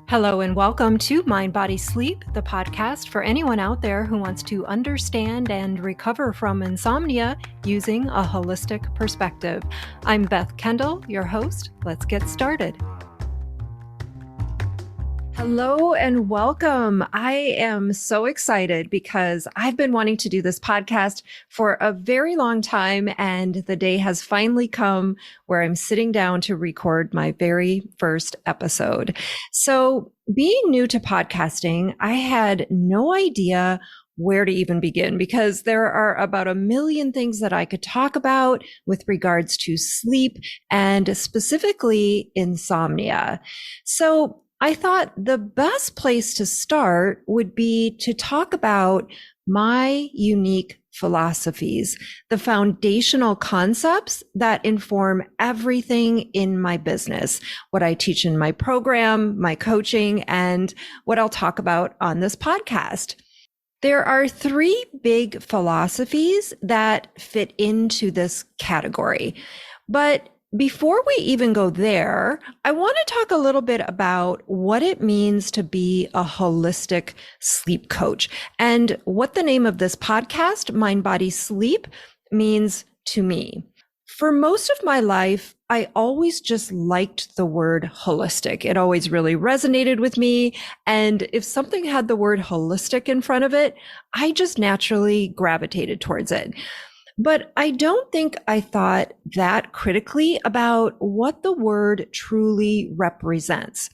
Hello and welcome to Mind, Body, Sleep, the podcast for anyone out there who wants to understand and recover from insomnia using a holistic perspective. I'm Beth Kendall, your host. Let's get started. Hello and welcome. I am so excited because I've been wanting to do this podcast for a very long time, and the day has finally come where I'm sitting down to record my very first episode. So, being new to podcasting, I had no idea where to even begin because there are about a million things that I could talk about with regards to sleep and specifically insomnia. So, I thought the best place to start would be to talk about my unique philosophies, the foundational concepts that inform everything in my business, what I teach in my program, my coaching, and what I'll talk about on this podcast. There are three big philosophies that fit into this category, but before we even go there, I want to talk a little bit about what it means to be a holistic sleep coach and what the name of this podcast, Mind, Body, Sleep, means to me. For most of my life, I always just liked the word holistic. It always really resonated with me. And if something had the word holistic in front of it, I just naturally gravitated towards it. But I don't think I thought that critically about what the word truly represents.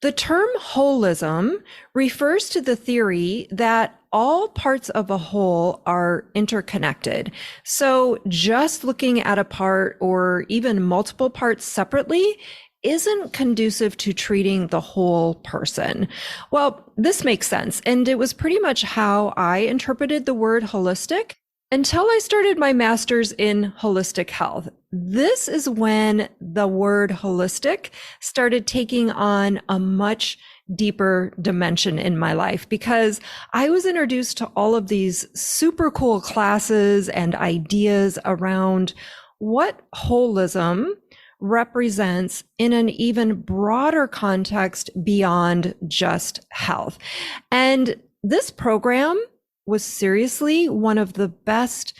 The term holism refers to the theory that all parts of a whole are interconnected. So just looking at a part or even multiple parts separately isn't conducive to treating the whole person. Well, this makes sense. And it was pretty much how I interpreted the word holistic until I started my master's in holistic health. This is when the word holistic started taking on a much deeper dimension in my life because I was introduced to all of these super cool classes and ideas around what holism represents in an even broader context beyond just health. And this program was seriously one of the best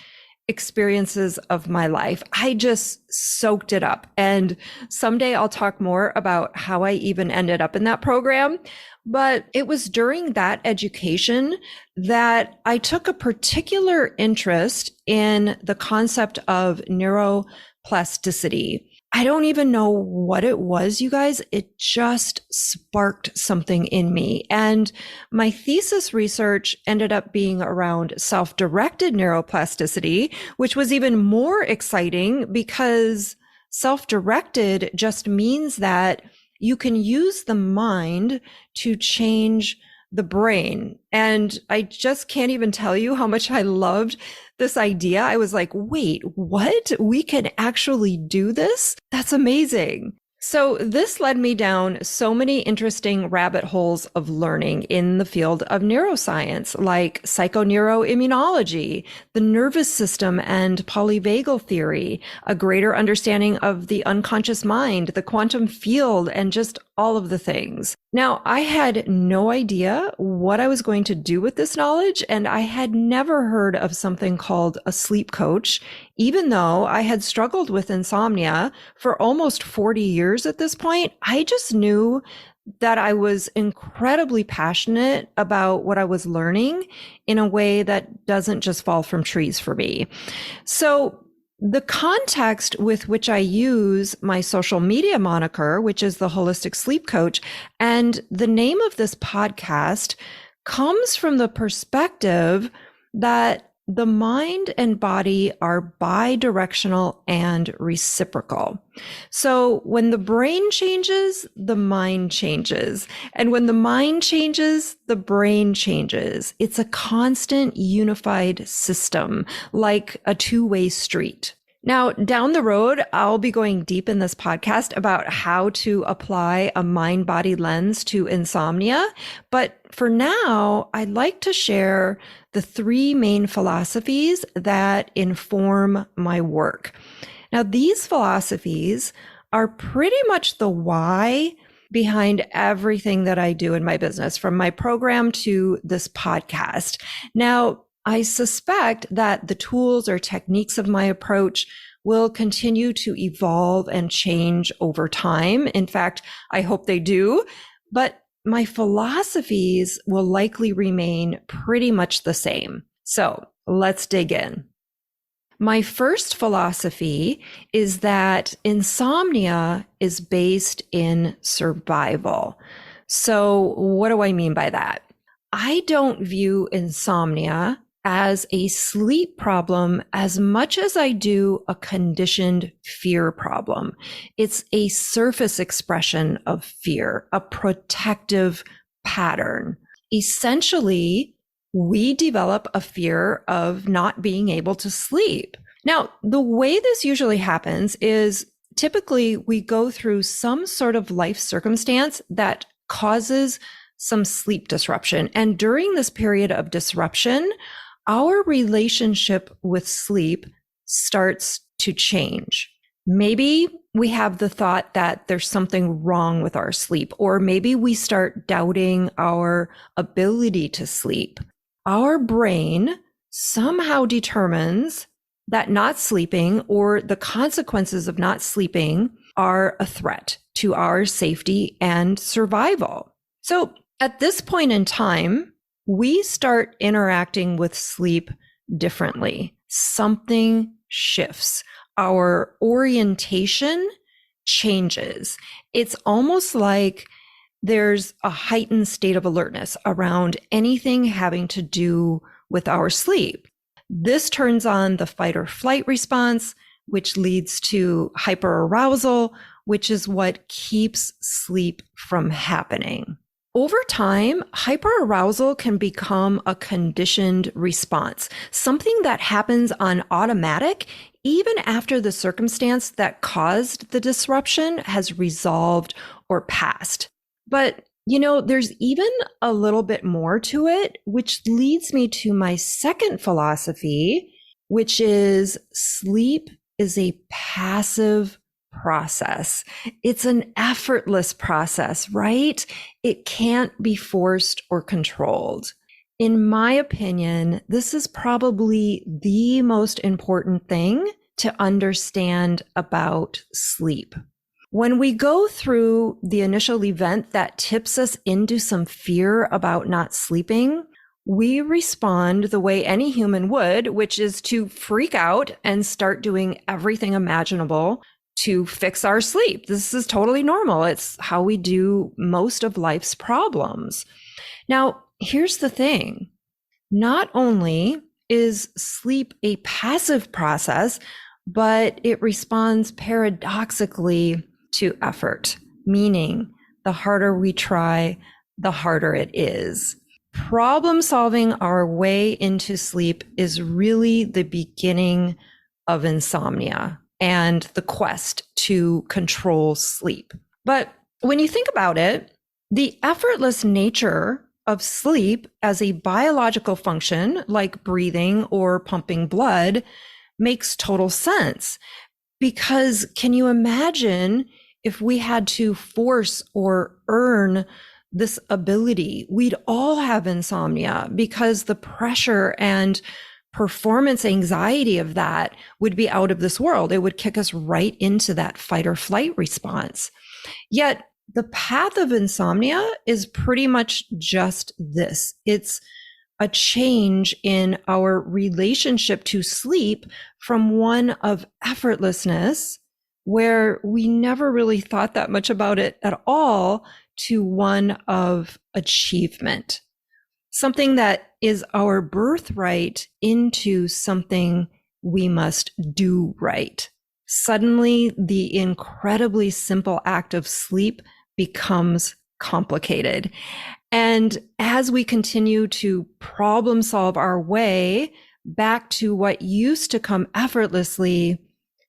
experiences of my life. I just soaked it up. And someday I'll talk more about how I even ended up in that program. But it was during that education that I took a particular interest in the concept of neuroplasticity. I don't even know what it was, you guys. It just sparked something in me. And my thesis research ended up being around self-directed neuroplasticity, which was even more exciting because self-directed just means that you can use the mind to change the brain. And I just can't even tell you how much I loved this idea. I was like, wait, what? We can actually do this? That's amazing. So this led me down so many interesting rabbit holes of learning in the field of neuroscience, like psychoneuroimmunology, the nervous system and polyvagal theory, a greater understanding of the unconscious mind, the quantum field, and just all of the things. Now, I had no idea what I was going to do with this knowledge, and I had never heard of something called a sleep coach, even though I had struggled with insomnia for almost 40 years at this point. I just knew that I was incredibly passionate about what I was learning in a way that doesn't just fall from trees for me. So the context with which I use my social media moniker, which is the Holistic Sleep Coach, and the name of this podcast comes from the perspective that the mind and body are bi-directional and reciprocal. So when the brain changes, the mind changes. And when the mind changes, the brain changes. It's a constant unified system, like a two-way street. Now, down the road, I'll be going deep in this podcast about how to apply a mind-body lens to insomnia. But for now, I'd like to share the three main philosophies that inform my work. Now, these philosophies are pretty much the why behind everything that I do in my business, from my program to this podcast. Now, I suspect that the tools or techniques of my approach will continue to evolve and change over time. In fact, I hope they do, but my philosophies will likely remain pretty much the same. So let's dig in. My first philosophy is that insomnia is based in survival. So what do I mean by that? I don't view insomnia as a sleep problem as much as I do a conditioned fear problem. It's a surface expression of fear, a protective pattern. Essentially, we develop a fear of not being able to sleep. Now, the way this usually happens is typically we go through some sort of life circumstance that causes some sleep disruption. And during this period of disruption, our relationship with sleep starts to change. Maybe we have the thought that there's something wrong with our sleep, or maybe we start doubting our ability to sleep. Our brain somehow determines that not sleeping or the consequences of not sleeping are a threat to our safety and survival. So at this point in time, we start interacting with sleep differently. Something shifts. Our orientation changes. It's almost like there's a heightened state of alertness around anything having to do with our sleep. This turns on the fight or flight response, which leads to hyperarousal, which is what keeps sleep from happening. Over time, hyperarousal can become a conditioned response, something that happens on automatic even after the circumstance that caused the disruption has resolved or passed. But, there's even a little bit more to it, which leads me to my second philosophy, which is sleep is a passive process. It's an effortless process, right? It can't be forced or controlled. In my opinion, this is probably the most important thing to understand about sleep. When we go through the initial event that tips us into some fear about not sleeping, we respond the way any human would, which is to freak out and start doing everything imaginable to fix our sleep. This is totally normal. It's how we do most of life's problems. Now, here's the thing. Not only is sleep a passive process, but it responds paradoxically to effort, meaning the harder we try, the harder it is. Problem solving our way into sleep is really the beginning of insomnia and the quest to control sleep. But when you think about it, the effortless nature of sleep as a biological function, like breathing or pumping blood, makes total sense. Because can you imagine if we had to force or earn this ability? We'd all have insomnia because the pressure and performance anxiety of that would be out of this world. It would kick us right into that fight or flight response. Yet the path of insomnia is pretty much just this. It's a change in our relationship to sleep from one of effortlessness, where we never really thought that much about it at all, to one of achievement. Something that is our birthright into something we must do right. Suddenly, the incredibly simple act of sleep becomes complicated. And as we continue to problem solve our way back to what used to come effortlessly,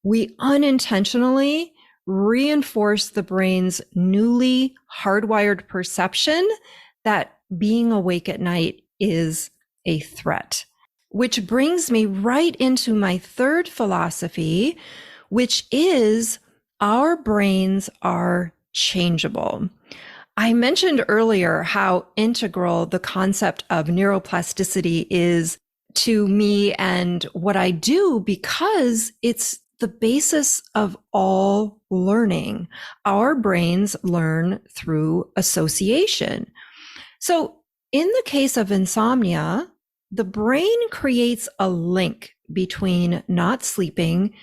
we unintentionally reinforce the brain's newly hardwired perception that being awake at night is a threat. Which brings me right into my third philosophy, which is our brains are changeable. I mentioned earlier how integral the concept of neuroplasticity is to me and what I do because it's the basis of all learning. Our brains learn through association. So in the case of insomnia, the brain creates a link between not sleeping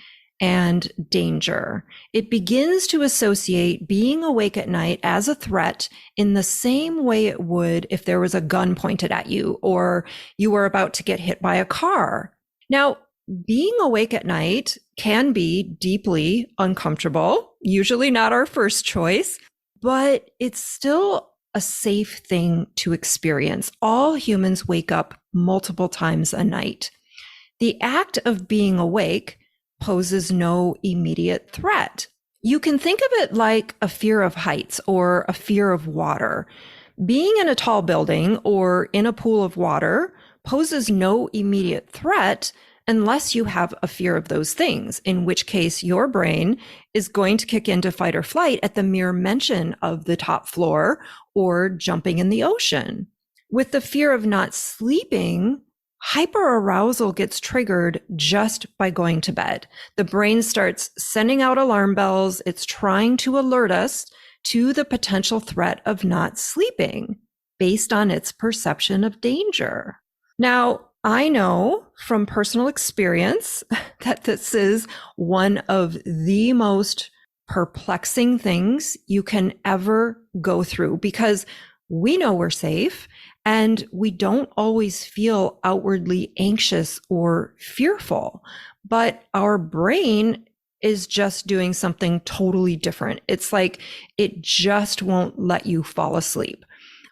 and danger. It begins to associate being awake at night as a threat in the same way it would if there was a gun pointed at you or you were about to get hit by a car. Now, being awake at night can be deeply uncomfortable, usually not our first choice, but it's still a safe thing to experience. All humans wake up multiple times a night. The act of being awake poses no immediate threat. You can think of it like a fear of heights or a fear of water. Being in a tall building or in a pool of water poses no immediate threat unless you have a fear of those things, in which case your brain is going to kick into fight or flight at the mere mention of the top floor or jumping in the ocean. With the fear of not sleeping, hyperarousal gets triggered just by going to bed. The brain starts sending out alarm bells. It's trying to alert us to the potential threat of not sleeping based on its perception of danger. Now, I know from personal experience that this is one of the most perplexing things you can ever go through because we know we're safe and we don't always feel outwardly anxious or fearful, but our brain is just doing something totally different. It's like it just won't let you fall asleep,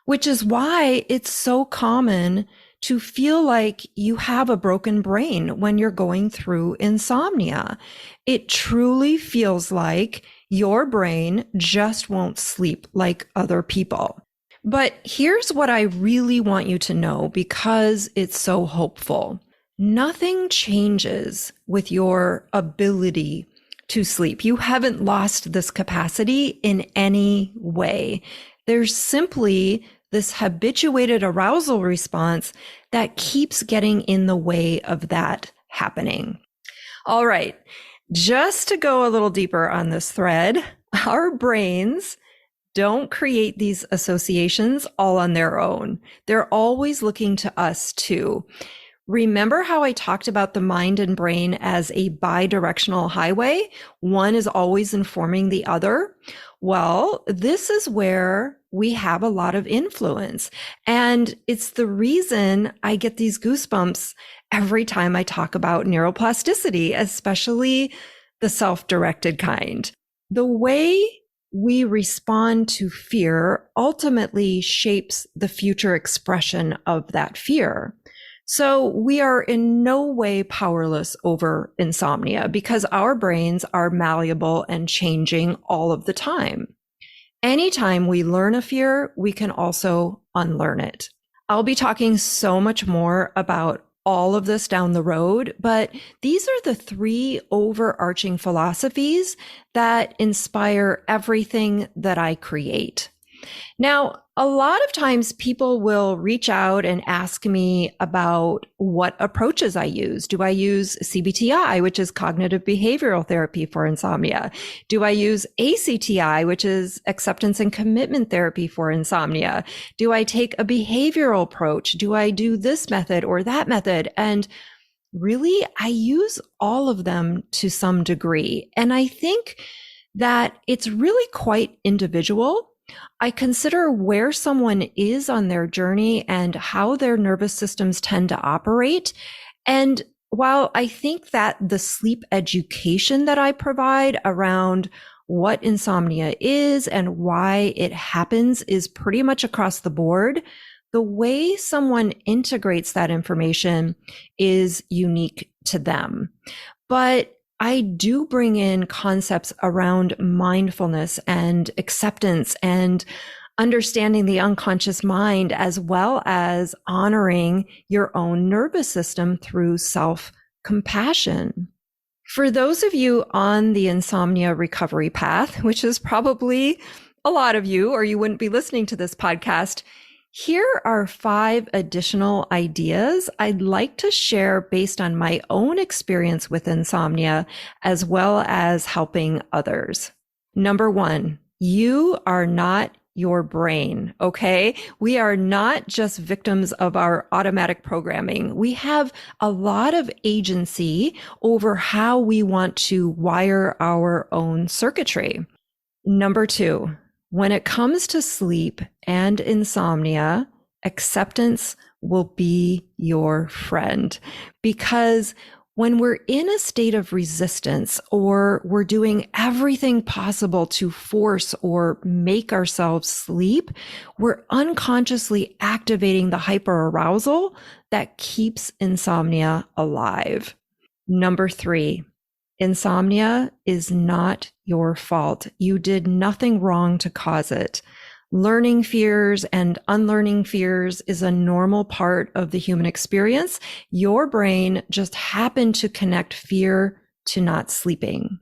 which is why it's so common to feel like you have a broken brain when you're going through insomnia. It truly feels like your brain just won't sleep like other people. But here's what I really want you to know because it's so hopeful. Nothing changes with your ability to sleep. You haven't lost this capacity in any way. There's simply this habituated arousal response that keeps getting in the way of that happening. All right. Just to go a little deeper on this thread, our brains don't create these associations all on their own. They're always looking to us too. Remember how I talked about the mind and brain as a bidirectional highway? One is always informing the other. Well, this is where we have a lot of influence. And it's the reason I get these goosebumps every time I talk about neuroplasticity, especially the self-directed kind. The way we respond to fear ultimately shapes the future expression of that fear. So we are in no way powerless over insomnia because our brains are malleable and changing all of the time. Anytime we learn a fear, we can also unlearn it. I'll be talking so much more about all of this down the road, but these are the three overarching philosophies that inspire everything that I create. Now, a lot of times people will reach out and ask me about what approaches I use. Do I use CBTI, which is cognitive behavioral therapy for insomnia? Do I use ACTI, which is acceptance and commitment therapy for insomnia? Do I take a behavioral approach? Do I do this method or that method? And really, I use all of them to some degree. And I think that it's really quite individual. I consider where someone is on their journey and how their nervous systems tend to operate. And while I think that the sleep education that I provide around what insomnia is and why it happens is pretty much across the board, the way someone integrates that information is unique to them. But I do bring in concepts around mindfulness and acceptance and understanding the unconscious mind, as well as honoring your own nervous system through self-compassion. For those of you on the insomnia recovery path, which is probably a lot of you, or you wouldn't be listening to this podcast. Here are 5 additional ideas I'd like to share based on my own experience with insomnia, as well as helping others. Number 1, you are not your brain, okay? We are not just victims of our automatic programming. We have a lot of agency over how we want to wire our own circuitry. Number 2, when it comes to sleep and insomnia, acceptance will be your friend, because when we're in a state of resistance or we're doing everything possible to force or make ourselves sleep, we're unconsciously activating the hyperarousal that keeps insomnia alive. Number 3, insomnia is not your fault. You did nothing wrong to cause it. Learning fears and unlearning fears is a normal part of the human experience. Your brain just happened to connect fear to not sleeping.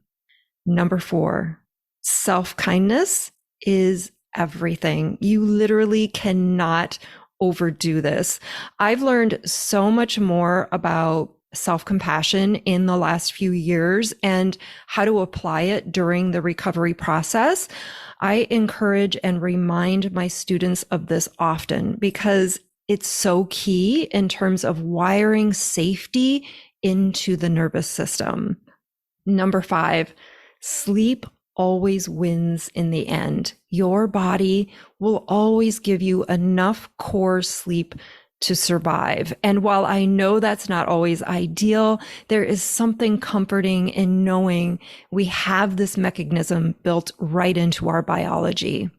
Number 4, self-kindness is everything. You literally cannot overdo this. I've learned so much more about self-compassion in the last few years and how to apply it during the recovery process. I encourage and remind my students of this often because it's so key in terms of wiring safety into the nervous system. Number 5, sleep always wins in the end. Your body will always give you enough core sleep to survive. And while I know that's not always ideal, there is something comforting in knowing we have this mechanism built right into our biology.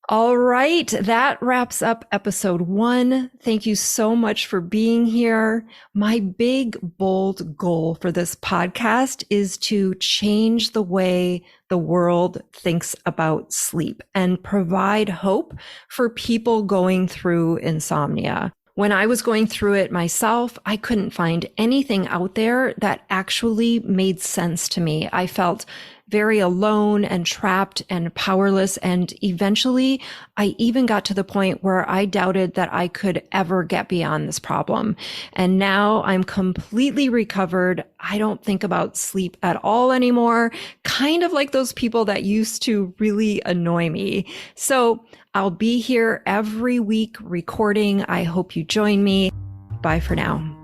All right, that wraps up episode 1. Thank you so much for being here. My big, bold goal for this podcast is to change the way the world thinks about sleep and provide hope for people going through insomnia. When I was going through it myself, I couldn't find anything out there that actually made sense to me. I felt very alone and trapped and powerless. And eventually I even got to the point where I doubted that I could ever get beyond this problem. And now I'm completely recovered. I don't think about sleep at all anymore, kind of like those people that used to really annoy me. So I'll be here every week recording. I hope you join me. Bye for now.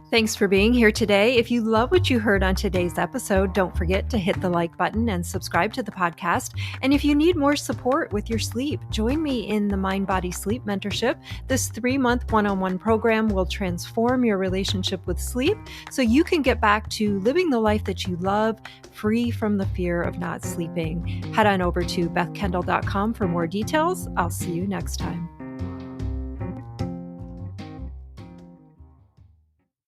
Thanks for being here today. If you love what you heard on today's episode, don't forget to hit the like button and subscribe to the podcast. And if you need more support with your sleep, join me in the Mind Body Sleep Mentorship. This 3-month one-on-one program will transform your relationship with sleep so you can get back to living the life that you love, free from the fear of not sleeping. Head on over to bethkendall.com for more details. I'll see you next time.